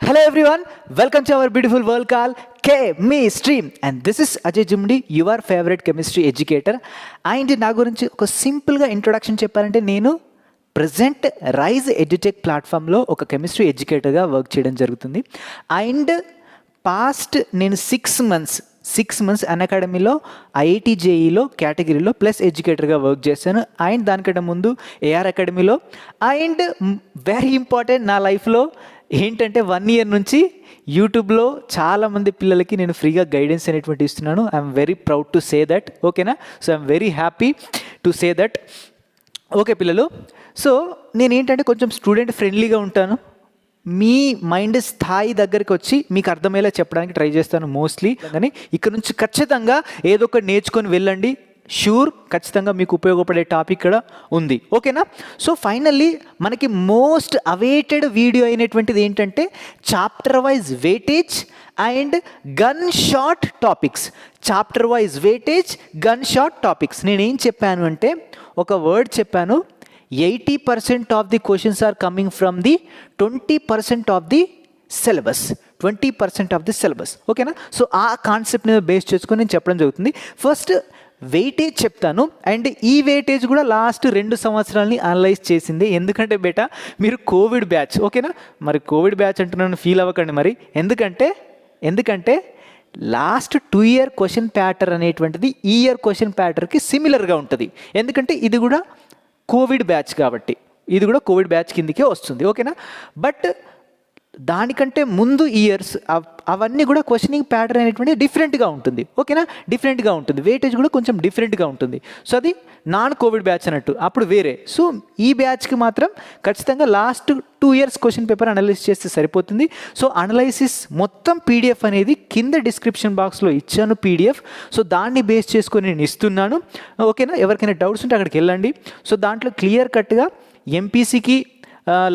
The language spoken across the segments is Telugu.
Hello everyone, welcome to our beautiful world called Chemistry and this is Ajay Jumdi, your favorite chemistry educator. And నా గురించి ఒక సింపుల్గా ఇంట్రొడక్షన్ చెప్పాలంటే నేను ప్రజెంట్ రైజ్ ఎడ్యుటెక్ ప్లాట్ఫామ్లో ఒక కెమిస్ట్రీ ఎడ్యుకేటర్గా వర్క్ చేయడం జరుగుతుంది. అండ్ పాస్ట్ నేను 6 months అన్అకాడమీలో ఐఐటి జేఈలో కేటగిరీలో ప్లస్ ఎడ్యుకేటర్గా వర్క్ చేశాను. అండ్ దానికంటే ముందు ఏఆర్ అకాడమీలో. అండ్ వెరీ ఇంపార్టెంట్ నా లైఫ్లో ఏంటంటే 1 year నుంచి యూట్యూబ్లో చాలామంది పిల్లలకి నేను ఫ్రీగా గైడెన్స్ అనేటువంటి ఇస్తున్నాను. I'm very proud to say that. ఓకేనా? So I'm very happy to say that. Okay పిల్లలు, సో నేనేంటంటే కొంచెం స్టూడెంట్ ఫ్రెండ్లీగా ఉంటాను. మీ మైండ్ స్థాయి దగ్గరికి వచ్చి మీకు అర్థమయ్యేలా చెప్పడానికి ట్రై చేస్తాను మోస్ట్లీ. కానీ ఇక్కడ నుంచి ఖచ్చితంగా ఏదో ఒకటి నేర్చుకొని వెళ్ళండి. షూర్, ఖచ్చితంగా మీకు ఉపయోగపడే టాపిక్ ఇక్కడ ఉంది. ఓకేనా? సో ఫైనల్లీ మనకి మోస్ట్ అవైటెడ్ వీడియో అయినటువంటిది ఏంటంటే chapter wise weightage and gun shot topics. Chapter wise weightage, gun shot topics. నేనేం చెప్పాను అంటే ఒక వర్డ్ చెప్పాను, 80% of the questions are coming from the 20% of the syllabus. 20% of the syllabus. ఓకేనా? సో ఆ కాన్సెప్ట్ని బేస్ చేసుకొని నేను చెప్పడం జరుగుతుంది. ఫస్ట్ వెయిటేజ్ చెప్తాను. అండ్ ఈ వెయిటేజ్ కూడా లాస్ట్ 2 సంవత్సరాలని అనలైజ్ చేసింది. ఎందుకంటే బేటా మీరు కోవిడ్ బ్యాచ్. ఓకేనా? మరి కోవిడ్ బ్యాచ్ అంటున్నాను, ఫీల్ అవ్వకండి. మరి ఎందుకంటే లాస్ట్ 2 year క్వశ్చన్ ప్యాటర్న్ అనేటువంటిది ఈ ఇయర్ క్వశ్చన్ ప్యాటర్న్కి సిమిలర్గా ఉంటుంది. ఎందుకంటే ఇది కూడా కోవిడ్ బ్యాచ్ కాబట్టి ఇది కూడా కోవిడ్ బ్యాచ్ కిందకే వస్తుంది. ఓకేనా? బట్ దానికంటే ముందు ఇయర్స్ అవన్నీ కూడా క్వశ్చనింగ్ ప్యాటర్న్ అనేటువంటి డిఫరెంట్గా ఉంటుంది. ఓకేనా? డిఫరెంట్గా ఉంటుంది. వెయిటేజ్ కూడా కొంచెం డిఫరెంట్గా ఉంటుంది. సో అది నాన్ కోవిడ్ బ్యాచ్ అన్నట్టు, అప్పుడు వేరే. సో ఈ బ్యాచ్కి మాత్రం ఖచ్చితంగా last 2 years question paper analyse చేస్తే సరిపోతుంది. సో అనలైసిస్ మొత్తం పీడిఎఫ్ అనేది కింద డిస్క్రిప్షన్ బాక్స్లో ఇచ్చాను పీడిఎఫ్. సో దాన్ని బేస్ చేసుకొని నేను ఇస్తున్నాను. ఓకేనా? ఎవరికైనా డౌట్స్ ఉంటే అక్కడికి వెళ్ళండి. సో దాంట్లో క్లియర్ కట్గా ఎంపీసీకి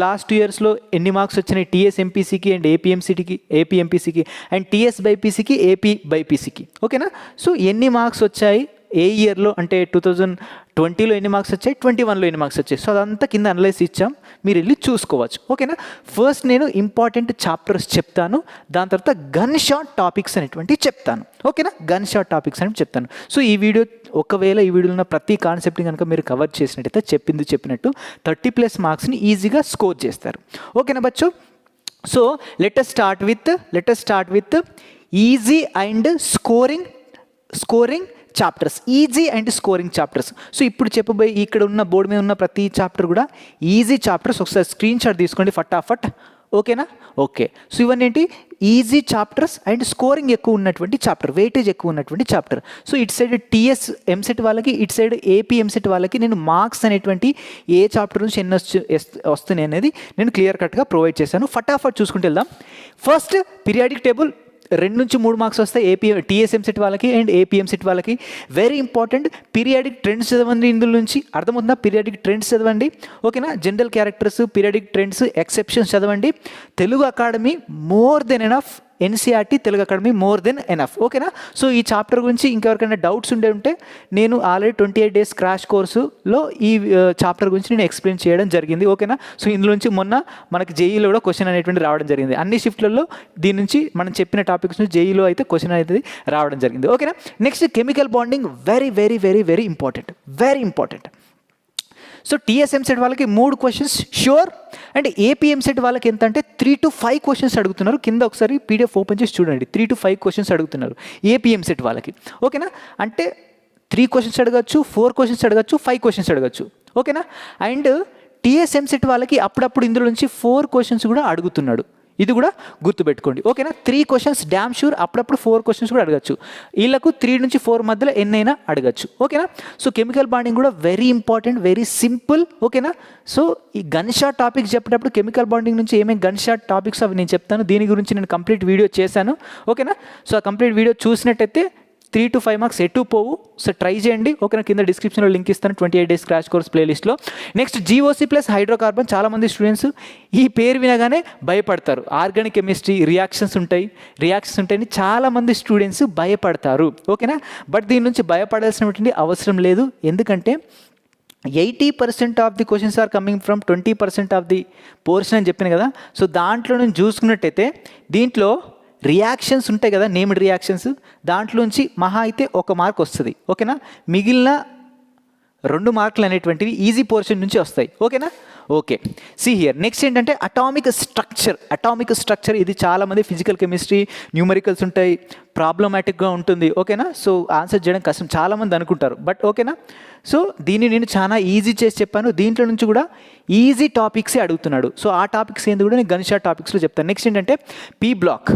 లాస్ట్ 2 yearsలో ఎన్ని మార్క్స్ వచ్చినాయి, టీఎస్ ఎంపీసీకి అండ్ ఏపీ ఎంపీసీకి అండ్ టీఎస్ బైపీసీకి, ఏపీ బైపీసీకి. ఓకేనా? సో ఎన్ని మార్క్స్ వచ్చాయి ఏ ఇయర్లో అంటే 2020లో ఎన్ని మార్క్స్ వచ్చాయి, 2021లో ఎన్ని మార్క్స్ వచ్చాయి. సో అదంతా కింద అనలైజ్ ఇచ్చాం, మీరు వెళ్ళి చూసుకోవచ్చు. ఓకేనా? ఫస్ట్ నేను ఇంపార్టెంట్ చాప్టర్స్ చెప్తాను, దాని తర్వాత గన్ షాట్ టాపిక్స్ అనేటువంటివి చెప్తాను. ఓకేనా? గన్ షాట్ టాపిక్స్ అని చెప్తాను. సో ఈ వీడియో ఒకవేళ ఈ వీడియోలో ఉన్న ప్రతి కాన్సెప్ట్ని కనుక మీరు కవర్ చేసినట్టయితే చెప్పినట్టు 30+ మార్క్స్ని ఈజీగా స్కోర్ చేస్తారు. ఓకేనా బచ్చు? So let us start with easy and scoring chapters. Easy and scoring chapters. So ఇప్పుడు చెప్పబోయే ఇక్కడ ఉన్న బోర్డు మీద ఉన్న ప్రతి చాప్టర్ కూడా ఈజీ చాప్టర్స్. ఒకసారి స్క్రీన్ షాట్ తీసుకోండి ఫటాఫట్. ఓకేనా? ఓకే. సో ఇవన్నీ ఏంటి? ఈజీ చాప్టర్స్ అండ్ స్కోరింగ్ ఎక్కువ ఉన్నటువంటి చాప్టర్, వెయిటేజ్ ఎక్కువ ఉన్నటువంటి చాప్టర్. సో ఇటు సైడ్ టీఎస్ ఎంసెట్ వాళ్ళకి, ఇటు సైడ్ ఏపీ ఎంసెట్ వాళ్ళకి నేను మార్క్స్ అనేటువంటి ఏ చాప్టర్ నుంచి ఎన్ని వస్తున్నాయి అనేది నేను క్లియర్ కట్గా ప్రొవైడ్ చేశాను. ఫటాఫట్ చూసుకుంటూ వెళ్దాం. ఫస్ట్ పీరియాడిక్ టేబుల్ 2 నుంచి 3 మార్క్స్ వస్తాయి టీఎస్ ఎంసెట్ వాళ్ళకి అండ్ ఏపీ ఎంసెట్ వాళ్ళకి. Very important. పీరియాడిక్ ట్రెండ్స్ చదవండి. ఇందులో నుంచి అర్థమవుతుందా? పీరియాడిక్ ట్రెండ్స్ చదవండి. ఓకేనా? General characters, periodic trends, exceptions చదవండి. Telugu academy more than enough, NCERT Telugu academy more than enough. ఓకేనా? సో ఈ చాప్టర్ గురించి ఇంకెవరికైనా డౌట్స్ ఉంటే నేను ఆల్రెడీ 28 days క్రాష్ కోర్సులో ఈ చాప్టర్ గురించి నేను ఎక్స్ప్లెయిన్ చేయడం జరిగింది. ఓకేనా? సో ఇందులో నుంచి మొన్న మనకి జేఈలో కూడా క్వశ్చన్ అనేటువంటి రావడం జరిగింది. అన్ని షిఫ్ట్లలో దీని నుంచి మనం చెప్పిన టాపిక్స్ నుంచి జేఈలో అయితే క్వశ్చన్ అనేది రావడం జరిగింది. ఓకేనా? Next chemical bonding. Very very very very important. So TS EAMCET వాళ్ళకి 3 questions sure. And AP EAMCET వాళ్ళకి ఎంత అంటే 3 to 5 questions అడుగుతున్నారు. కింద ఒకసారి పీడిఎఫ్ ఓపెన్ చేసి చూడండి. 3 to 5 questions అడుగుతున్నారు ఏపీ ఎంసెట్ వాళ్ళకి. ఓకేనా? అంటే 3 questions అడగచ్చు, 4 questions అడగచ్చు, 5 questions అడగచ్చు. ఓకేనా? అండ్ టీఎస్ ఎంసెట్ వాళ్ళకి అప్పుడప్పుడు ఇందులో నుంచి 4 questions కూడా అడుగుతున్నాడు. ఇది కూడా గుర్తుపెట్టుకోండి. ఓకేనా? 3 questions డ్యామ్ షూర్. అప్పుడప్పుడు 4 questions కూడా అడగచ్చు. వీళ్ళకు 3 నుంచి 4 మధ్యలో ఎన్నైనా అడగచ్చు. ఓకేనా? సో కెమికల్ బాండింగ్ కూడా వెరీ ఇంపార్టెంట్, వెరీ సింపుల్. ఓకేనా? సో ఈ గన్ షాట్ టాపిక్స్ చెప్పేటప్పుడు కెమికల్ బాండింగ్ నుంచి ఏమేమి గన్ షాట్ టాపిక్స్ అవి నేను చెప్తాను. దీని గురించి నేను కంప్లీట్ వీడియో చేశాను. ఓకేనా? సో ఆ కంప్లీట్ వీడియో చూసినట్టయితే 3 to 5 మార్క్స్ ఎటు పోవు. సో ట్రై చేయండి. ఓకేనా? కింద డిస్క్రిప్షన్లో లింక్ ఇస్తాను 28 days క్రాష్ కోర్స్ ప్లేలిస్ట్లో. Next GOC plus hydrocarbon. చాలామంది స్టూడెంట్స్ ఈ పేరు వినగానే భయపడతారు. ఆర్గానిక్ కెమిస్ట్రీ రియాక్షన్స్ ఉంటాయని చాలామంది స్టూడెంట్స్ భయపడతారు. ఓకేనా? బట్ దీని నుంచి భయపడాల్సినటువంటి అవసరం లేదు. ఎందుకంటే 80% of the questions are coming from 20% of the portion అని చెప్పాను కదా. సో దాంట్లో నుంచి చూసుకున్నట్టయితే దీంట్లో రియాక్షన్స్ ఉంటాయి కదా, నేమ్డ్ రియాక్షన్స్, దాంట్లోంచి మహా అయితే 1 మార్క్ వస్తుంది. ఓకేనా, మిగిలిన 2 మార్కులు అనేటువంటివి ఈజీ పోర్షన్ నుంచి వస్తాయి. ఓకేనా, ఓకే. సి హియర్ నెక్స్ట్ ఏంటంటే అటామిక్ స్ట్రక్చర్. ఇది చాలామంది ఫిజికల్ కెమిస్ట్రీ న్యూమరికల్స్ ఉంటాయి, ప్రాబ్లమాటిక్గా ఉంటుంది. ఓకేనా, సో ఆన్సర్ చేయడం కష్టం చాలామంది అనుకుంటారు, బట్ ఓకేనా. సో దీన్ని నేను చాలా ఈజీ చేసి చెప్పాను. దీంట్లో నుంచి కూడా ఈజీ టాపిక్సే అడుగుతున్నాడు. సో ఆ టాపిక్స్ ఏంది కూడా నేను గన్ షాట్ టాపిక్స్లో చెప్తాను. నెక్స్ట్ ఏంటంటే P block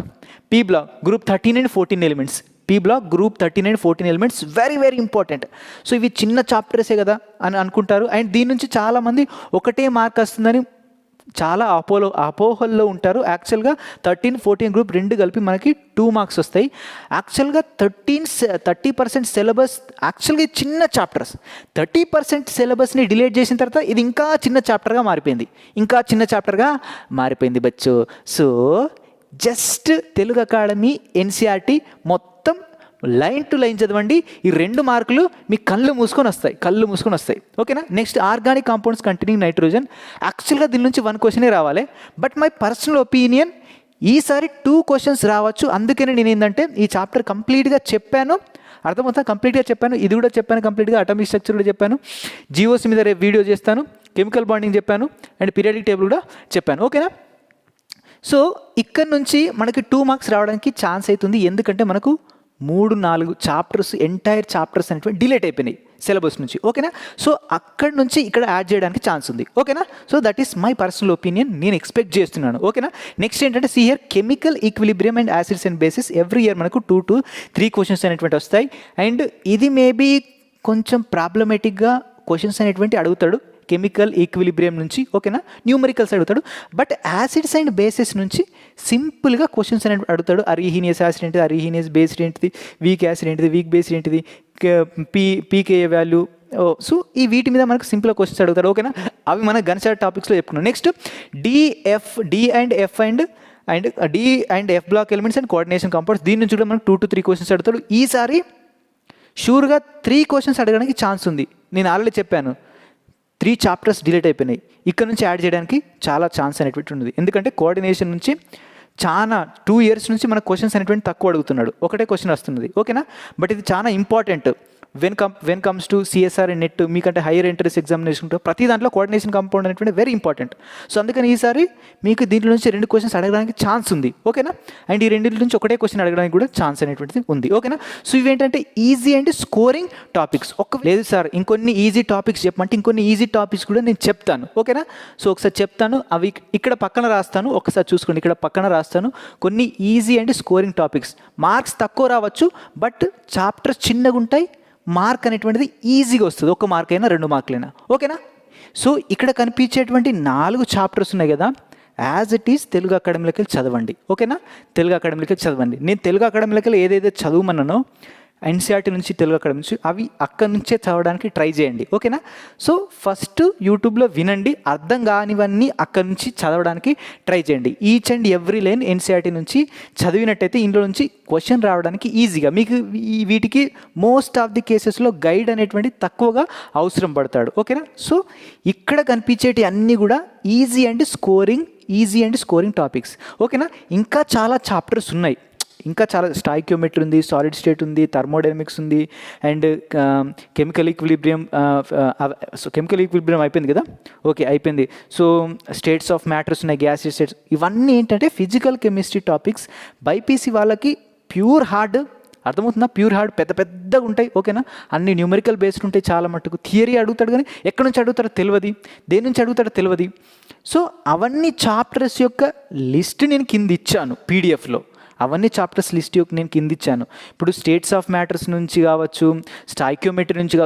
group 13 and 14 elements. P block group 13 and 14 elements very very important. So ఇవి చిన్న చాప్టర్సే కదా అని అనుకుంటారు, అండ్ దీని నుంచి చాలామంది ఒకటే మార్క్ వస్తుందని చాలా అపోహల్లో ఉంటారు. యాక్చువల్గా 13, 14 గ్రూప్ 2 కలిపి మనకి 2 మార్క్స్ వస్తాయి. యాక్చువల్గా 30% సిలబస్ యాక్చువల్గా చిన్న చాప్టర్స్. 30% సిలబస్ని డిలీట్ చేసిన తర్వాత ఇది ఇంకా చిన్న చాప్టర్గా మారిపోయింది బచ్చు. So just Telugu academy NCERT మొత్తం లైన్ టు లైన్ చదవండి. ఈ 2 మార్కులు మీ కళ్ళు మూసుకొని వస్తాయి. ఓకేనా. Next organic compounds containing nitrogen. యాక్చువల్గా దీని నుంచి 1 క్వశ్చనే రావాలి, బట్ మై పర్సనల్ ఒపీనియన్ ఈసారి 2 క్వశ్చన్స్ రావచ్చు. అందుకని నేను ఏంటంటే ఈ చాప్టర్ కంప్లీట్గా చెప్పాను, అర్థమవుతా, కంప్లీట్గా చెప్పాను. ఇది కూడా చెప్పాను కంప్లీట్గా, అటామిక్ స్ట్రక్చర్ కూడా చెప్పాను, జీఓసి మీద రేపు వీడియో చేస్తాను, కెమికల్ బాండింగ్ చెప్పాను, అండ్ పీరియాడిక్ టేబుల్ కూడా చెప్పాను. ఓకేనా. సో ఇక్కడ నుంచి మనకి 2 మార్క్స్ రావడానికి ఛాన్స్ అవుతుంది, ఎందుకంటే మనకు 3-4 చాప్టర్స్ ఎంటైర్ చాప్టర్స్ అనేటువంటి డిలీట్ అయిపోయినాయి సిలబస్ నుంచి. ఓకేనా. సో అక్కడ నుంచి ఇక్కడ యాడ్ చేయడానికి ఛాన్స్ ఉంది. ఓకేనా. So that is my personal opinion, నేను ఎక్స్పెక్ట్ చేస్తున్నాను. ఓకేనా. నెక్స్ట్ ఏంటంటే see here chemical equilibrium and acids and basis. Every year మనకు 2 to 3 క్వశ్చన్స్ అనేటువంటి వస్తాయి, అండ్ ఇది మేబీ కొంచెం ప్రాబ్లమేటిక్గా క్వశ్చన్స్ అనేటువంటి అడుగుతాడు కెమికల్ ఈక్విలిబ్రియం నుంచి. ఓకేనా, న్యూమరికల్స్ అడుగుతాడు, బట్ యాసిడ్స్ అండ్ బేసెస్ నుంచి సింపుల్గా క్వశ్చన్స్ అనేవి అడుగుతాడు. అరీహీనియస్ యాసిడ్ ఏంటిది, అరీహీనియస్ బేస్ ఏంటిది, వీక్ యాసిడ్ ఏంటిది, వీక్ బేస్ ఏంటిది, పీకేఏ వాల్యూ. సో ఈ వీటి మీద మనకు సింపుల్గా క్వశ్చన్స్ అడుగుతాడు. ఓకేనా, అవి మన గన్ షాట్ టాపిక్స్లో చెప్పుకున్నాం. Next D and F block elements and coordination compounds. దీని నుంచి కూడా మనకు 2 to 3 క్వశ్చన్స్ అడుగుతాడు. ఈసారి షూర్గా 3 క్వశ్చన్స్ అడగడానికి ఛాన్స్ ఉంది. నేను ఆల్రెడీ చెప్పాను 3 చాప్టర్స్ డిలీట్ అయిపోయినాయి, ఇక్కడ నుంచి యాడ్ చేయడానికి చాలా ఛాన్స్ అనేటువంటి ఉంది. ఎందుకంటే కోఆర్డినేషన్ నుంచి చాలా 2 years నుంచి మన క్వశ్చన్స్ అనేటువంటి తక్కువ అడుగుతున్నాడు, ఒకటే క్వశ్చన్ వస్తున్నది. ఓకేనా, బట్ ఇది చాలా important when comes to CSR and net. మీకంటే హైయర్ ఎంట్రన్స్ ఎగ్జామినేషన్ ప్రతి దాంట్లో కోఆర్డినేషన్ కాంపౌండ్ అనేటువంటి వెరీ ఇంపార్టెంట్. సో అందుకని ఈసారి మీకు దీంట్లో నుంచి 2 క్వశ్చన్స్ అడగడానికి ఛాన్స్ ఉంది. ఓకేనా, అండ్ ఈ 2 నుంచి ఒకటే క్వశ్చన్ అడగడానికి కూడా ఛాన్స్ అనేటువంటిది ఉంది. ఓకేనా. సో ఇవేంటంటే ఈజీ అండ్ స్కోరింగ్ టాపిక్స్. లేదు సార్ ఇంకొన్ని ఈజీ టాపిక్స్ చెప్పమంటే ఇంకొన్ని ఈజీ టాపిక్స్ కూడా నేను చెప్తాను. ఓకేనా, సో ఒకసారి చెప్తాను, అవి ఇక్కడ పక్కన రాస్తాను, ఒకసారి చూసుకోండి, ఇక్కడ పక్కన రాస్తాను కొన్ని easy and scoring topics. Marks తక్కువ రావచ్చు, బట్ చాప్టర్స్ చిన్నగా ఉంటాయి, మార్క్ అనేటువంటిది ఈజీగా వస్తుంది, 1 మార్క్ అయినా 2 మార్కులైనా. ఓకేనా. సో ఇక్కడ కనిపించేటువంటి 4 చాప్టర్స్ ఉన్నాయి కదా, యాజ్ ఇట్ ఈస్ తెలుగు అకాడమీలోకి వెళ్ళి చదవండి. ఓకేనా, తెలుగు అకాడమీలోకి వెళ్ళి చదవండి. నేను తెలుగు అకాడమీలోకి వెళ్ళి ఏదైతే చదవమన్నానో ఎన్సీఆర్టీ నుంచి, తెలుగు అకాడమీ నుంచి, అవి అక్కడి నుంచే చదవడానికి ట్రై చేయండి. ఓకేనా. సో ఫస్ట్ యూట్యూబ్లో వినండి, అర్థం కానివన్నీ అక్కడి నుంచి చదవడానికి ట్రై చేయండి. Each and every line NCERT నుంచి చదివినట్టయితే ఇందులో నుంచి క్వశ్చన్ రావడానికి ఈజీగా, మీకు వీటికి మోస్ట్ ఆఫ్ ది కేసెస్లో గైడ్ అనేటువంటి తక్కువగా అవసరం పడతాడు. ఓకేనా. సో ఇక్కడ కనిపించేటి అన్నీ కూడా ఈజీ అండ్ స్కోరింగ్ టాపిక్స్. ఓకేనా. ఇంకా చాలా చాప్టర్స్ ఉన్నాయి, ఇంకా చాలా స్టాయిక్యోమెట్రీ ఉంది, సాలిడ్ స్టేట్ ఉంది, థర్మోడైనమిక్స్ ఉంది, అండ్ కెమికల్ ఈక్విలిబ్రియం అయిపోయింది కదా. ఓకే, అయిపోయింది. సో స్టేట్స్ ఆఫ్ మ్యాటర్స్ ఉన్నాయి, గ్యాస్ స్టేట్స్, ఇవన్నీ ఏంటంటే ఫిజికల్ కెమిస్ట్రీ టాపిక్స్. బైపీసీ వాళ్ళకి ప్యూర్ హార్డ్, అర్థమవుతుందా, ప్యూర్ హార్డ్ పెద్దగా ఉంటాయి. ఓకేనా, అన్ని న్యూమరికల్ బేస్డ్ ఉంటాయి, చాలా మట్టుకు థియరీ అడుగుతాడు, కానీ ఎక్కడి నుంచి అడుగుతాడో తెలియదు, దేని నుంచి అడుగుతాడో తెలియదు. సో అవన్నీ చాప్టర్స్ యొక్క లిస్ట్ నేను కింద ఇచ్చాను పీడిఎఫ్లో, అవన్నీ చాప్టర్స్ లిస్ట్ యొక్క నేను కింద ఇచ్చాను. ఇప్పుడు స్టేట్స్ ఆఫ్ మ్యాటర్స్ నుంచి కావచ్చు, స్టాయిక్యోమెట్రీ నుంచి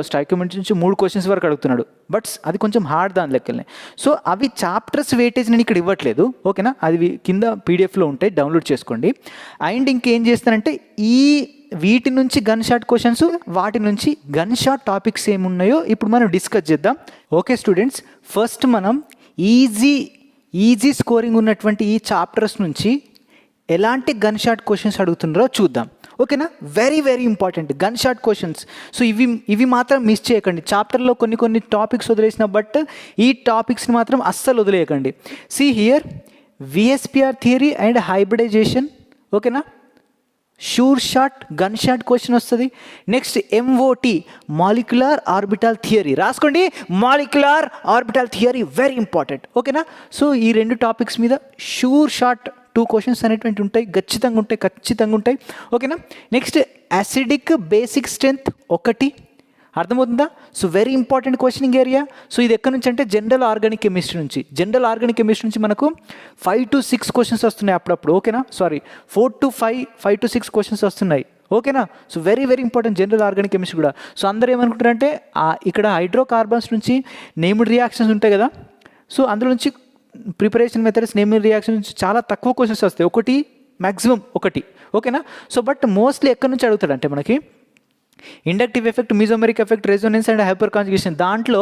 3 క్వశ్చన్స్ వరకు అడుగుతున్నాడు, బట్ అది కొంచెం హార్డ్ దాని లెక్కలనే. సో అవి చాప్టర్స్ వెయిటేజ్ నేను ఇక్కడ ఇవ్వట్లేదు. ఓకేనా, అది కింద పీడిఎఫ్లో ఉంటాయి, డౌన్లోడ్ చేసుకోండి. అండ్ ఇంకేం చేస్తానంటే వీటి నుంచి గన్ షాట్ క్వశ్చన్స్, వాటి నుంచి గన్ షాట్ టాపిక్స్ ఏమున్నాయో ఇప్పుడు మనం డిస్కస్ చేద్దాం. ఓకే స్టూడెంట్స్, ఫస్ట్ మనం ఈజీ స్కోరింగ్ ఉన్నటువంటి ఈ చాప్టర్స్ నుంచి ఎలాంటి గన్ షాట్ క్వశ్చన్స్ అడుగుతున్నారో చూద్దాం. ఓకేనా, very very important gun shot questions. So ఇవి మాత్రం మిస్ చేయకండి. చాప్టర్లో కొన్ని టాపిక్స్ వదిలేసిన, బట్ ఈ టాపిక్స్ని మాత్రం అస్సలు వదిలేయకండి. See here VSPR theory and hybridization, ఓకేనా, sure shot gun shot question వస్తుంది. Next MOT molecular orbital theory, రాసుకోండి, molecular orbital theory very important, ఓకేనా. సో ఈ 2 టాపిక్స్ మీద షూర్ షాట్ 2 క్వశ్చన్స్ అనేటువంటి ఉంటాయి, ఖచ్చితంగా ఉంటాయి, ఓకేనా. నెక్స్ట్ యాసిడిక్ బేసిక్ స్ట్రెంత్ 1, అర్థమవుతుందా. So very important questioning area. So ఇది ఎక్కడి నుంచి అంటే జనరల్ ఆర్గానిక్ కెమిస్ట్రీ నుంచి మనకు 5 to 6 క్వశ్చన్స్ వస్తున్నాయి అప్పుడప్పుడు, ఓకేనా. సారీ 4 to 5 క్వశ్చన్స్ వస్తున్నాయి, ఓకేనా. So very very important general organic chemistry కూడా. సో అందరూ ఏమనుకుంటారంటే ఇక్కడ హైడ్రోకార్బన్స్ నుంచి నేమ్డ్ రియాక్షన్స్ ఉంటాయి కదా, సో అందులో నుంచి ప్రిపరేషన్ మెథడ్స్ నేమ్డ్ రియాక్షన్ నుంచి చాలా తక్కువ క్వశ్చన్స్ వస్తాయి, 1 మ్యాక్సిమం 1, ఓకేనా. సో బట్ మోస్ట్లీ ఎక్కడి నుంచి అడుగుతాడంటే మనకి inductive effect, mesomeric effect, resonance and hyperconjugation, దాంట్లో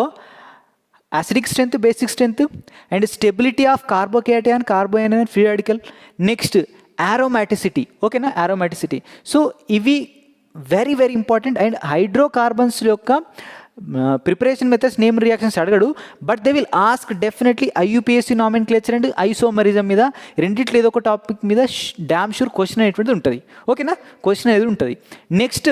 acidic strength, basic strength and stability of carbocation, carbanion, free radical, next aromaticity, ఓకేనా, ఆరోమాటిసిటీ. సో ఇవి very very important. And hydrocarbons యొక్క ప్రిపరేషన్ మెథడ్స్ నేమ్ రియాక్షన్స్ అడగడు, but they will ask definitely IUPAC nomenclature and isomerism మీద, రెండిట్లో ఏదో ఒక టాపిక్ మీద డామ్ షూర్ క్వశ్చన్ అనేటువంటిది ఉంటుంది, ఓకేనా, క్వశ్చన్ అనేది ఉంటుంది. నెక్స్ట్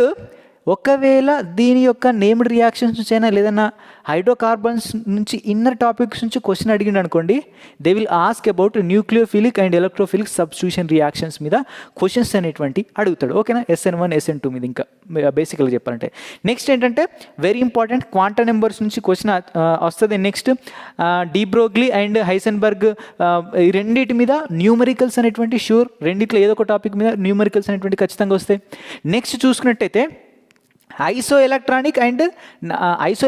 ఒకవేళ దీని యొక్క నేమ్డ్ రియాక్షన్స్ నుంచి అయినా లేదన్నా హైడ్రోకార్బన్స్ నుంచి ఇన్నర్ టాపిక్స్ నుంచి క్వశ్చన్ అడిగిండు అనుకోండి, they will ask about nucleophilic and electrophilic substitution reactions మీద క్వశ్చన్స్ అనేటువంటి అడుగుతాడు, ఓకేనా. SN1 SN2 మీద ఇంకా బేసికల్గా చెప్పాలంటే. నెక్స్ట్ ఏంటంటే వెరీ ఇంపార్టెంట్ క్వాంటమ్ నెంబర్స్ నుంచి క్వశ్చన్ వస్తుంది. నెక్స్ట్ డీబ్రోగ్లీ అండ్ హైసెన్బర్గ్ ఈ రెండింటి మీద న్యూమరికల్స్ అనేటువంటి షూర్, రెండిట్లో ఏదో ఒక టాపిక్ మీద న్యూమరికల్స్ అనేటువంటి ఖచ్చితంగా వస్తాయి. నెక్స్ట్ చూసుకున్నట్టయితే ఐసో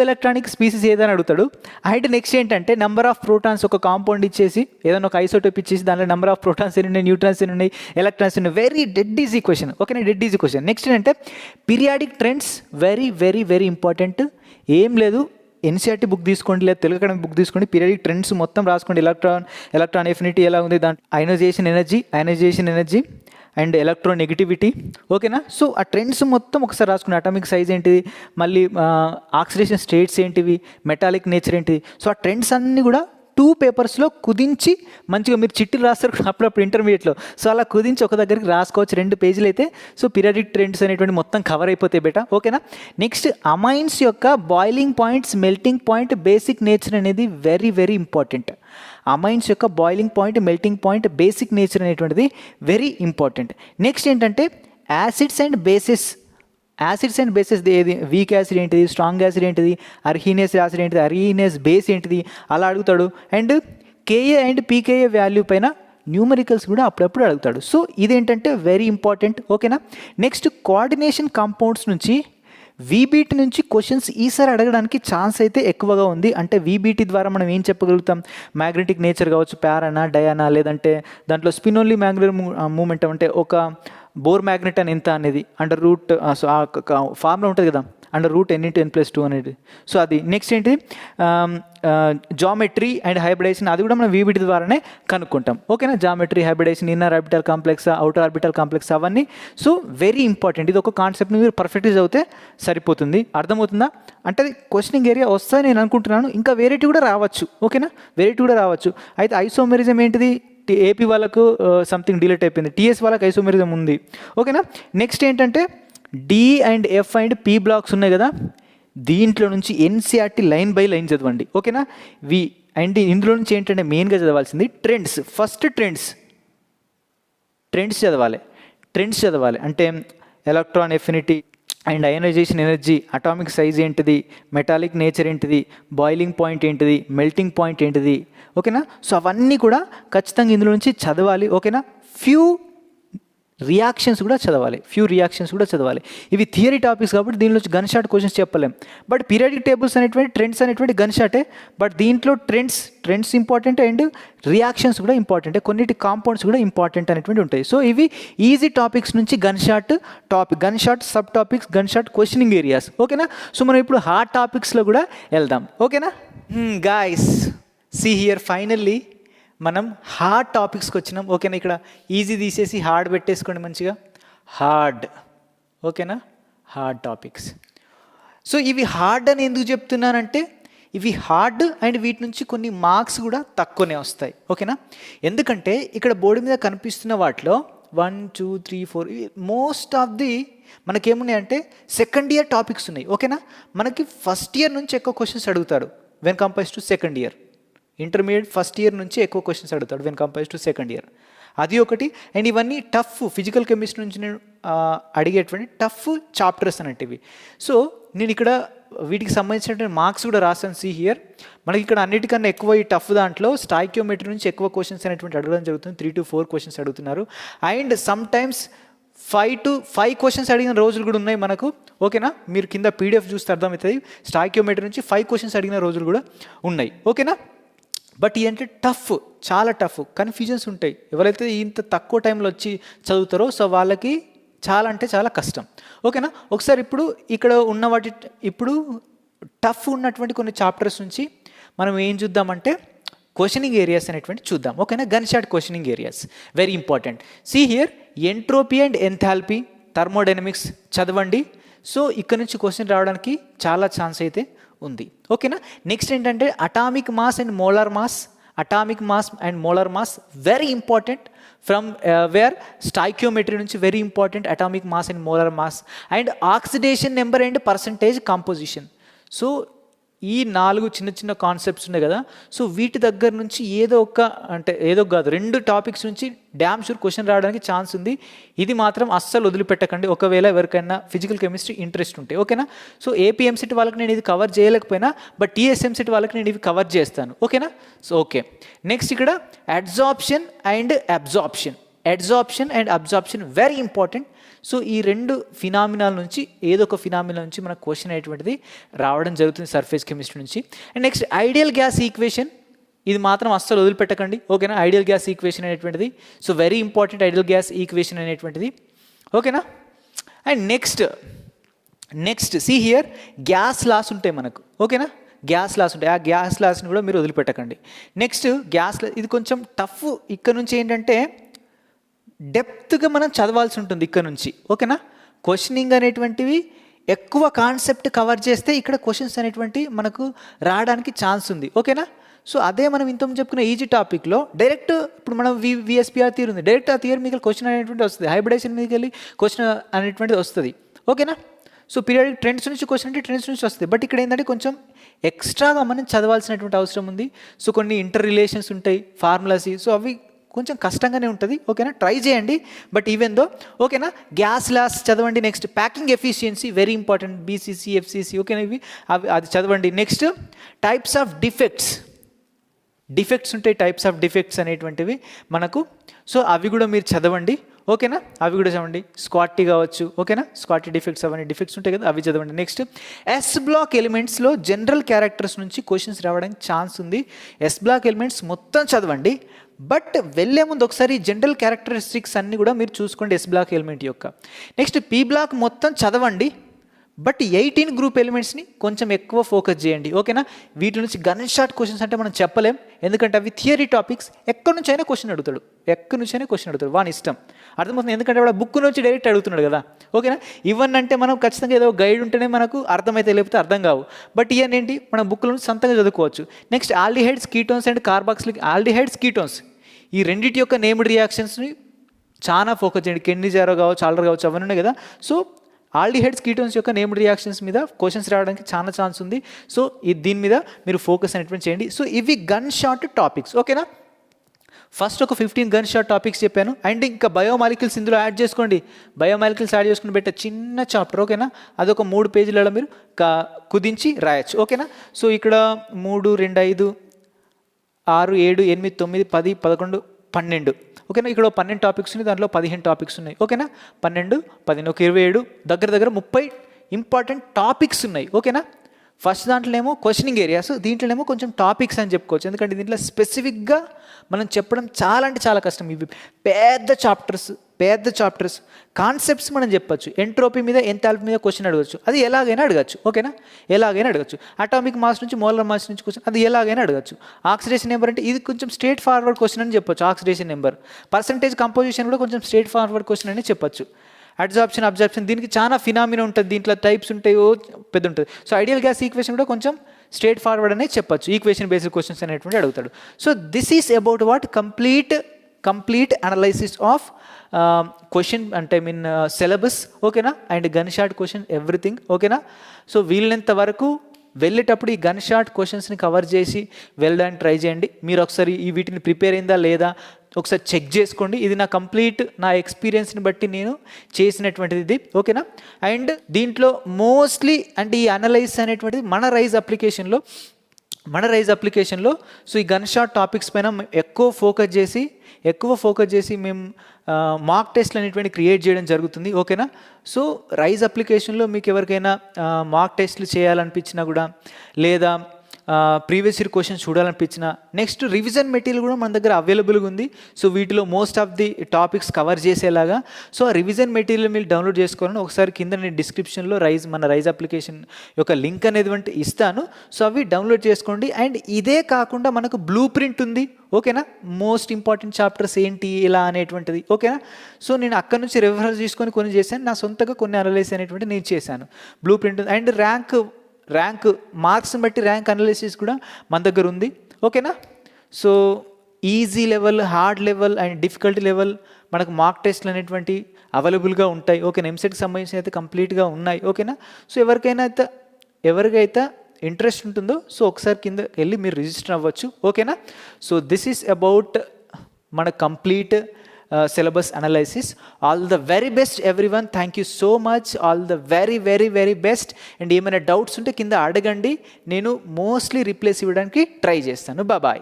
ఎలక్ట్రానిక్ స్పీసీస్ ఏదని అడుగుతాడు. అండ్ నెక్స్ట్ ఏంటంటే నెంబర్ ఆఫ్ ప్రోటాన్స్, ఒక కాంపౌండ్ ఇచ్చేసి ఏదైనా ఒక ఐసోటోప్ ఇచ్చేసి దాంట్లో నెంబర్ ఆఫ్ ప్రోటాన్స్ ఎన్ని ఉన్నాయి, న్యూట్రాన్స్ ఎన్ని ఉన్నాయి, ఎలక్ట్రాన్స్ ఎన్ని, వెరీ డెడ్ ఈజీ క్వశ్చన్, ఓకేనా, డెడ్ ఈజీ క్వశ్చన్. నెక్స్ట్ ఏంటంటే periodic trends, very very very important. ఏం లేదు, NCERT బుక్ తీసుకోండి, లేదా తెలుగు అకాడమీ బుక్ తీసుకోండి, పీరియాడిక్ ట్రెండ్స్ మొత్తం రాసుకోండి. ఎలక్ట్రాన్ ఎఫినిటీ ఎలా ఉంది, దాంట్లో అయనైజేషన్ ఎనర్జీ అండ్ ఎలక్ట్రోనెగటివిటీ, ఓకేనా. సో ఆ ట్రెండ్స్ మొత్తం ఒకసారి రాసుకుని, అటామిక్ సైజ్ ఏంటిది, మళ్ళీ ఆక్సిడేషన్ స్టేట్స్ ఏంటివి, మెటాలిక్ నేచర్ ఏంటిది. సో ఆ ట్రెండ్స్ అన్నీ కూడా 2 పేపర్స్లో కుదించి మంచిగా మీరు చిట్టీలు రాస్తారు అప్పుడప్పుడు ఇంటర్మీడియట్లో, సో అలా కుదించి ఒక దగ్గరికి రాసుకోవచ్చు 2 పేజీలు అయితే. సో పీరియాడిక్ ట్రెండ్స్ అనేటువంటి మొత్తం కవర్ అయిపోతాయి బేటా, ఓకేనా. నెక్స్ట్ అమైన్స్ యొక్క boiling points, melting point, basic nature అనేది వెరీ వెరీ ఇంపార్టెంట్. అమైన్స్ యొక్క boiling point, melting point, basic nature అనేటువంటిది వెరీ ఇంపార్టెంట్. నెక్స్ట్ ఏంటంటే యాసిడ్స్ అండ్ బేసెస్ ఏది, వీక్ యాసిడ్ ఏంటిది, స్ట్రాంగ్ యాసిడ్ ఏంటిది, అర్హీనియస్ యాసిడ్ ఏంటిది, అర్హీనియస్ బేస్ ఏంటిది, అలా అడుగుతాడు. And KA and PKA value పైన న్యూమరికల్స్ కూడా అప్పుడప్పుడు అడుగుతాడు. సో ఇదేంటంటే వెరీ ఇంపార్టెంట్, ఓకేనా. నెక్స్ట్ కోఆర్డినేషన్ కాంపౌండ్స్ నుంచి VBT నుంచి క్వశ్చన్స్ ఈసారి అడగడానికి ఛాన్స్ అయితే ఎక్కువగా ఉంది. అంటే VBT ద్వారా మనం ఏం చెప్పగలుగుతాం, మ్యాగ్నెటిక్ నేచర్ కావచ్చు, ప్యారానా, డయానా, లేదంటే దాంట్లో స్పిన్ ఓన్లీ మ్యాగ్నెటిక్ మూమెంట్ అంటే ఒక బోర్ మ్యాగ్నెట్ అని ఎంత అనేది అండర్ రూట్, సో ఆ ఫార్ములా ఉంటుంది కదా, అండర్ రూట్ n/n+2 అనేది. సో అది. నెక్స్ట్ ఏంటి, జామెట్రీ అండ్ హైబ్రిడైజేషన్, అది కూడా మనం VBT ద్వారానే కనుక్కుంటాం, ఓకేనా. Geometry, hybridization, inner orbital complex, outer orbital complex, అవన్నీ. So very important. ఇది ఒక కాన్సెప్ట్ని మీరు పర్ఫెక్ట్గా చదివితే సరిపోతుంది, అర్థమవుతుందా. అంటే అది క్వశ్చనింగ్ ఏరియా వస్తాయని నేను అనుకుంటున్నాను. ఇంకా వెరైటీ కూడా రావచ్చు, ఓకేనా, వెరైటీ కూడా రావచ్చు. అయితే ఐసోమెరిజం ఏంటిది, AP వాళ్ళకు సంథింగ్ డిలీట్ అయిపోయింది, TS వాళ్ళకి ఐసోమెరిజం ఉంది, ఓకేనా. నెక్స్ట్ ఏంటంటే D and F and P blocks ఉన్నాయి కదా, దీంట్లో నుంచి NCERT లైన్ బై లైన్ చదవండి, ఓకేనా. అండ్ ఇందులో నుంచి ఏంటంటే మెయిన్గా చదవాల్సింది ట్రెండ్స్. ఫస్ట్ ట్రెండ్స్ చదవాలి. అంటే electron affinity and ionisation energy, atomic size ఏంటిది, మెటాలిక్ నేచర్ ఏంటిది, బాయిలింగ్ పాయింట్ ఏంటిది, మెల్టింగ్ పాయింట్ ఏంటిది, ఓకేనా. సో అవన్నీ కూడా ఖచ్చితంగా ఇందులో నుంచి చదవాలి, ఓకేనా. ఫ్యూ రియాక్షన్స్ కూడా చదవాలి. ఇవి థియరీ టాపిక్స్ కాబట్టి దీనిలో గన్ షాట్ క్వశ్చన్స్ చెప్పలేం. బట్ పీరియాడిక్ టేబుల్స్ అనేటువంటి ట్రెండ్స్ అనేటువంటి గన్ షాటే. బట్ దీంట్లో ట్రెండ్స్ ఇంపార్టెంట్ అండ్ రియాక్షన్స్ కూడా ఇంపార్టెంట్, కొన్నిటి కాంపౌండ్స్ కూడా ఇంపార్టెంట్ అనేటువంటి ఉంటాయి. సో ఇవి ఈజీ టాపిక్స్ నుంచి gun shot sub topics, gun shot questioning areas, ఓకేనా. సో మనం ఇప్పుడు హార్డ్ టాపిక్స్లో కూడా వెళ్దాం, ఓకేనా. గాయ్స్ సీ హియర్, ఫైనల్లీ మనం హార్డ్ టాపిక్స్కి వచ్చినాం, ఓకేనా. ఇక్కడ ఈజీ తీసేసి హార్డ్ పెట్టేసుకోండి మంచిగా. హార్డ్ ఓకేనా, హార్డ్ టాపిక్స్. సో ఇవి హార్డ్ అని ఎందుకు చెప్తున్నానంటే ఇవి హార్డ్ అండ్ వీటి నుంచి కొన్ని మార్క్స్ కూడా తక్కువనే వస్తాయి. ఓకేనా, ఎందుకంటే ఇక్కడ బోర్డు మీద కనిపిస్తున్న వాటిలో 1 2 3 4 మోస్ట్ ఆఫ్ ది మనకేమున్నాయంటే సెకండ్ ఇయర్ టాపిక్స్ ఉన్నాయి. ఓకేనా, మనకి ఫస్ట్ ఇయర్ నుంచి ఎక్కువ క్వశ్చన్స్ అడుగుతాడు when compares to second year. Intermediate first year నుంచి ఎక్కువ క్వశ్చన్స్ అడుగుతాడు when compares to second year. అది ఒకటి. అండ్ ఇవన్నీ టఫ్ ఫిజికల్ కెమిస్ట్రీ నుంచి నేను అడిగేటువంటి టఫ్ చాప్టర్స్ అనేటివి. సో నేను ఇక్కడ వీటికి సంబంధించినటువంటి మార్క్స్ కూడా రాస్తాను. సి హియర్ మనకి ఇక్కడ అన్నిటికన్నా ఎక్కువ ఈ టఫ్ దాంట్లో స్టాయిక్యోమెట్రీ నుంచి ఎక్కువ క్వశ్చన్స్ అనేటువంటి అడగడం జరుగుతుంది. 3 to 4 క్వశ్చన్స్ అడుగుతున్నారు. And some times 5 to 5 questions అడిగిన రోజులు కూడా ఉన్నాయి మనకు. ఓకేనా, మీరు కింద పీడిఎఫ్ చూస్తే అర్థమవుతుంది. స్టాయిక్యోమెట్రీ నుంచి 5 క్వశ్చన్స్ అడిగిన రోజులు కూడా ఉన్నాయి. ఓకేనా, బట్ ఏంటంటే టఫ్, చాలా టఫ్, కన్ఫ్యూజన్స్ ఉంటాయి. ఎవరైతే ఇంత తక్కువ టైంలో వచ్చి చదువుతారో సో వాళ్ళకి చాలా అంటే చాలా కష్టం. ఓకేనా, ఒకసారి ఇప్పుడు ఇక్కడ ఉన్న వాటి ఇప్పుడు టఫ్ ఉన్నటువంటి కొన్ని చాప్టర్స్ నుంచి మనం ఏం చూద్దామంటే క్వశ్చనింగ్ ఏరియాస్ అనేటువంటి చూద్దాం. ఓకేనా, gun shot questioning areas very important. See here entropy and enthalpy, thermodynamics చదవండి. సో ఇక్కడ నుంచి క్వశ్చన్ రావడానికి చాలా ఛాన్స్ అయితే ఉంది. ఓకేనా, నెక్స్ట్ ఏంటంటే atomic mass and molar mass. Atomic mass and molar mass very important from where stoichiometry నుంచి very important atomic mass and molar mass and oxidation number and percentage composition. So ఈ 4 చిన్న చిన్న కాన్సెప్ట్స్ ఉన్నాయి కదా, సో వీటి దగ్గర నుంచి ఏదో ఒక అంటే ఏదో కాదు 2 టాపిక్స్ నుంచి డ్యామ్ షూర్ క్వశ్చన్ రావడానికి ఛాన్స్ ఉంది. ఇది మాత్రం అస్సలు వదిలిపెట్టకండి ఒకవేళ ఎవరికైనా ఫిజికల్ కెమిస్ట్రీ ఇంట్రెస్ట్ ఉంటే. ఓకేనా, సో ఏపీఎంసెట్ వాళ్ళకి నేను ఇది కవర్ చేయలేకపోయినా బట్ టీఎస్ఎంసెట్ వాళ్ళకి నేను ఇవి కవర్ చేస్తాను. ఓకేనా, సో ఓకే. నెక్స్ట్ ఇక్కడ adsorption and absorption. Adsorption and absorption very important. So ఈ 2 ఫినామినాల నుంచి ఏదో ఒక ఫినామినా నుంచి మనకు క్వశ్చన్ అనేటువంటిది రావడం జరుగుతుంది సర్ఫేస్ కెమిస్ట్రీ నుంచి. And next ideal gas equation, ఇది మాత్రం అస్సలు వదిలిపెట్టకండి. ఓకేనా, ఐడియల్ గ్యాస్ ఈక్వేషన్ అనేటువంటిది so very important ideal gas equation అనేటువంటిది. ఓకేనా, and next see here gas laws ఉంటాయి మనకు. ఓకేనా, గ్యాస్ లాస్ ఉంటాయి. ఆ గ్యాస్ లాస్ని కూడా మీరు వదిలిపెట్టకండి. నెక్స్ట్ గ్యాస్ ఇది కొంచెం టఫ్. ఇక్కడ నుంచి ఏంటంటే డెప్త్గా మనం చదవాల్సి ఉంటుంది ఇక్కడ నుంచి. ఓకేనా, క్వశ్చనింగ్ అనేటువంటివి ఎక్కువ కాన్సెప్ట్ కవర్ చేస్తే ఇక్కడ క్వశ్చన్స్ అనేటువంటివి మనకు రావడానికి ఛాన్స్ ఉంది. ఓకేనా, సో అదే మనం ఇంతకుముందు చెప్పుకున్న ఈజీ టాపిక్లో డైరెక్ట్ ఇప్పుడు మనం విఎస్పిఆర్ థియరీ ఉంది, డైరెక్ట్ ఆ థియరీ మీకు క్వశ్చన్ అనేటువంటి వస్తుంది. హైబ్రిడేషన్ మీదకి వెళ్ళి క్వశ్చన్ అనేటువంటిది వస్తుంది. ఓకేనా, సో పీరియాడిక్ ట్రెండ్స్ నుంచి క్వశ్చన్ అంటే ట్రెండ్స్ నుంచి వస్తుంది. బట్ ఇక్కడ ఏంటంటే కొంచెం ఎక్స్ట్రాగా మనం చదవాల్సినటువంటి అవసరం ఉంది. సో కొన్ని ఇంటర్ రిలేషన్స్ ఉంటాయి, ఫార్ములాస్, సో అవి కొంచెం కష్టంగానే ఉంటుంది. ఓకేనా, ట్రై చేయండి బట్ ఈవెన్ దో. ఓకేనా, గ్యాస్ లాస్ చదవండి. Next packing efficiency very important, BCC FCC. ఓకేనా, ఇవి అది చదవండి. నెక్స్ట్ టైప్స్ ఆఫ్ డిఫెక్ట్స్ ఉంటాయి, టైప్స్ ఆఫ్ డిఫెక్ట్స్ అనేటువంటివి మనకు. సో అవి కూడా మీరు చదవండి. ఓకేనా, అవి కూడా చదవండి. స్క్వాటీ కావచ్చు. ఓకేనా, స్క్వాటీ డిఫెక్ట్స్ అవన్నీ డిఫెక్ట్స్ ఉంటాయి కదా, అవి చదవండి. నెక్స్ట్ ఎస్ బ్లాక్ ఎలిమెంట్స్లో జనరల్ క్యారెక్టర్స్ నుంచి క్వశ్చన్స్ రావడానికి ఛాన్స్ ఉంది. ఎస్ బ్లాక్ ఎలిమెంట్స్ మొత్తం చదవండి బట్ వెళ్ళే ముందు ఒకసారి జనరల్ క్యారెక్టరిస్టిక్స్ అన్నీ కూడా మీరు చూసుకోండి ఎస్ బ్లాక్ ఎలిమెంట్ యొక్క. నెక్స్ట్ పీ బ్లాక్ మొత్తం చదవండి బట్ 18 గ్రూప్ ఎలిమెంట్స్ని కొంచెం ఎక్కువ ఫోకస్ చేయండి. ఓకేనా, వీటి నుంచి గన్ షాట్ క్వశ్చన్స్ అంటే మనం చెప్పలేం, ఎందుకంటే అవి థియరీ టాపిక్స్. ఎక్కడి నుంచి అయినా క్వశ్చన్ అడుగుతాడు, వాని ఇష్టం. అర్థమవుతుంది, ఎందుకంటే వాడు బుక్ నుంచి డైరెక్ట్ అడుగుతున్నాడు కదా. ఓకేనా, ఇవన్నీ అంటే మనం ఖచ్చితంగా ఏదో గైడ్ ఉంటేనే మనకు అర్థమైతే, లేకపోతే అర్థం కావు. బట్ ఇవన్నీ ఏంటి మనం బుక్ల నుంచి సొంతంగా చదువుకోవచ్చు. Next aldehydes, ketones and carboxylic aldehydes, ketones ఈ రెండింటి యొక్క నేమ్డ్ రియాక్షన్స్ని చాలా ఫోకస్ చేయండి. కెన్నిజారో కావచ్చు, ఆల్డర్ కావచ్చు, అవన్నీ ఉన్నాయి కదా. సో ఆల్డిహైడ్స్, కీటోన్స్ యొక్క నేమ్డ్ రియాక్షన్స్ మీద క్వశ్చన్స్ రావడానికి చాలా ఛాన్స్ ఉంది. సో దీని మీద మీరు ఫోకస్ అనేటువంటి చేయండి. సో ఇవి గన్ షాట్ టాపిక్స్. ఓకేనా, ఫస్ట్ ఒక 15 గన్ షాట్ టాపిక్స్ చెప్పాను. అండ్ ఇంకా బయోమాలిక్యూల్స్ ఇందులో యాడ్ చేసుకోండి. బయోమాలిక్యూల్స్ యాడ్ చేసుకుని పెట్టే చిన్న చాప్టర్. ఓకేనా, అదొక 3 పేజీలలో మీరు కుదించి రాయొచ్చు. ఓకేనా, సో ఇక్కడ 3, 2, 5, 6, 7, 8, 9, 10, 11, 12. ఓకేనా, ఇక్కడ 12 టాపిక్స్ ఉన్నాయి, దాంట్లో 15 టాపిక్స్ ఉన్నాయి. ఓకేనా, 12, 15, ఒక 27, దగ్గర 30 ఇంపార్టెంట్ టాపిక్స్ ఉన్నాయి. ఓకేనా, ఫస్ట్ దాంట్లోనేమో క్వశ్చనింగ్ ఏరియాస్, దీంట్లోనేమో కొంచెం టాపిక్స్ అని చెప్పుకోవచ్చు. ఎందుకంటే దీంట్లో స్పెసిఫిక్గా మనం చెప్పడం చాలా అంటే చాలా కష్టం. ఇవి పెద్ద చాప్టర్స్ కాన్సెప్ట్స్ మనం చెప్పచ్చు. ఎంట్రోపీ మీద, ఎంథాల్పీ మీద క్వశ్చన్ అడగచ్చు, అది ఎలాగైనా అడగచ్చు. ఓకేనా, ఎలాగైనా అడగచ్చు. అటామిక్ మాస్ నుంచి, మోలార్ మాస్ నుంచి క్వశ్చన్, అది ఎలాగైనా అడగచ్చు. ఆక్సిడేషన్ నెంబర్ అంటే ఇది కొంచెం స్ట్రేట్ ఫార్వర్డ్ క్వశ్చన్ అని చెప్పొచ్చు. ఆక్సిడేషన్ నెంబర్, పర్సంటేజ్ కంపోజిషన్ కూడా కొంచెం స్ట్రేట్ ఫార్వర్డ్ క్వశ్చన్ అని చెప్పొచ్చు. అబ్జార్ప్షన్ దీనికి చాలా ఫినామినా ఉంటుంది, దీంట్లో టైప్స్ ఉంటాయి, పెద్ద ఉంటుంది. సో ఐడియల్ గ్యాస్ ఈక్వేషన్ కూడా కొంచెం స్ట్రేట్ ఫార్వర్డ్ అనేది చెప్పచ్చు, ఈక్వేషన్ బేస్డ్ క్వశ్చన్స్ అనేటువంటి అడుగుతాడు. So this is about what complete analysis of question అంటే సిలబస్, ఓకేనా, and gun shot question everything, ఓకేనా. సో వీళ్ళంత వరకు వెళ్ళేటప్పుడు ఈ గన్ షాట్ క్వశ్చన్స్ని కవర్ చేసి వెళ్ళడానికి ట్రై చేయండి. మీరు ఒకసారి ఈ వీటిని ప్రిపేర్ అయిందా లేదా ఒకసారి చెక్ చేసుకోండి. ఇది నా ఎక్స్పీరియన్స్ని బట్టి నేను చేసినటువంటిది ఇది, ఓకేనా. అండ్ దీంట్లో మోస్ట్లీ అంటే ఈ అనలైజ్ అనేటువంటిది మన రైజ్ అప్లికేషన్లో సో ఈ గన్ షాట్ టాపిక్స్ పైన ఎక్కువ ఫోకస్ చేసి మేము మాక్ టెస్ట్లు అనేటువంటి క్రియేట్ చేయడం జరుగుతుంది, ఓకేనా. సో రైజ్ అప్లికేషన్లో మీకు ఎవరికైనా మాక్ టెస్ట్లు చేయాలనిపించినా కూడా, లేదా ప్రీవియస్ ఇయర్ క్వశ్చన్స్ చూడాలనిపించిన, నెక్స్ట్ రివిజన్ మెటీరియల్ కూడా మన దగ్గర అవైలబుల్గా ఉంది. సో వీటిలో most of the topics cover చేసేలాగా సో ఆ రివిజన్ మెటీరియల్ మీరు డౌన్లోడ్ చేసుకోవాలని ఒకసారి కింద నేను డిస్క్రిప్షన్లో మన రైజ్ అప్లికేషన్ యొక్క లింక్ అనేది ఇస్తాను. సో అవి డౌన్లోడ్ చేసుకోండి. అండ్ ఇదే కాకుండా మనకు బ్లూ ప్రింట్ ఉంది, ఓకేనా, మోస్ట్ ఇంపార్టెంట్ చాప్టర్స్ ఏంటి ఇలా అనేటువంటిది, ఓకేనా. సో నేను అక్కడ నుంచి రెఫరెన్స్ తీసుకొని కొన్ని చేశాను, నా సొంతగా కొన్ని అనలైజ్ అనేటువంటి నేను చేశాను. బ్లూ ప్రింట్ అండ్ ర్యాంక్ మార్క్స్ని బట్టి ర్యాంక్ అనాలిసిస్ కూడా మన దగ్గర ఉంది, ఓకేనా. So easy level, hard level and difficulty level మనకు మార్క్ టెస్ట్లు అనేటువంటి అవైలబుల్గా ఉంటాయి, ఓకేనా. ఎంసెట్కి సంబంధించి అయితే కంప్లీట్గా ఉన్నాయి, ఓకేనా. సో ఎవరికైతే ఇంట్రెస్ట్ ఉంటుందో సో ఒకసారి కింద వెళ్ళి మీరు రిజిస్టర్ అవ్వచ్చు, ఓకేనా. సో దిస్ ఈస్ అబౌట్ మన complete syllabus analysis. All the very best everyone, thank you so much, all the very best. And ఏమైనా డౌట్స్ ఉంటే కింద అడగండి, నేను మోస్ట్లీ రిప్లైస్ ఇవ్వడానికి ట్రై చేస్తాను. బాయ్.